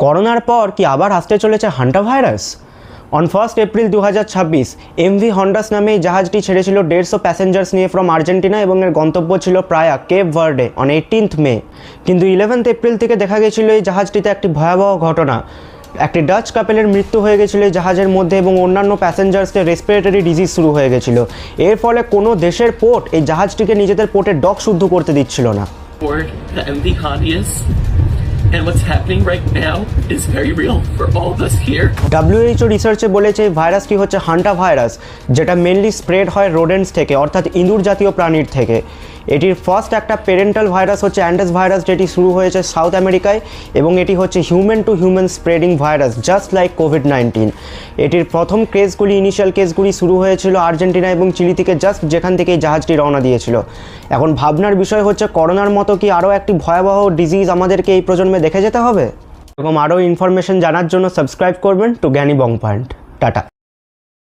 করোনার পর কি আবার আসতে চলেছে hantavirus? On 1 April 2026 MV Hondius নামে এই জাহাজটি ছেড়েছিল 150 প্যাসেঞ্জার্স নিয়ে ফ্রম আর্জেন্টিনা এবং এর গন্তব্য ছিল প্রায়া, কেপ ভার্ডে অন 18th মে। কিন্তু 11th এপ্রিল থেকে দেখা গেছিলো এই জাহাজটিতে একটি ভয়াবহ ঘটনা। একটি ডাচ কাপেলের মৃত্যু হয়ে গেছিলো এই জাহাজের মধ্যে এবং অন্যান্য প্যাসেঞ্জার্সদের রেসপিরেটরি ডিজিজ শুরু হয়ে গেছিলো। এর ফলে কোনো দেশের পোর্ট এই জাহাজটিকে নিজেদের পোর্টে ডক শুদ্ধ করতে দিচ্ছিল না। The MV Hondias and what's happening right now is very real for all of us here. WHO রিসার্চে বলেছে এই ভাইরাসটি হচ্ছে হান্টা ভাইরাস, যেটা মেনলি স্প্রেড হয় রোডেন্টস থেকে, অর্থাৎ ইঁদুর জাতীয় প্রাণীর থেকে। এটির ফার্স্ট একটা পেরেন্টাল ভাইরাস হচ্ছে অ্যান্ডেস ভাইরাস, যেটি শুরু হয়েছে সাউথ আমেরিকায় এবং এটি হচ্ছে human two human spreading virus, just like COVID-19. এটির প্রথম ইনিশিয়াল কেসগুলি শুরু হয়েছিল আর্জেন্টিনা এবং চিলি থেকে, জাস্ট যেখান থেকে এই জাহাজটি রওনা দিয়েছিল। এখন ভাবনার বিষয় হচ্ছে করোনার মতো কি আরও একটি ভয়াবহ ডিজিজ আমাদেরকে এই প্রজন্মে দেখে যেতে হবে? এরকম আরও ইনফরমেশন জানার জন্য সাবস্ক্রাইব করবেন টু জ্ঞানী বং পয়েন্ট। টাটা।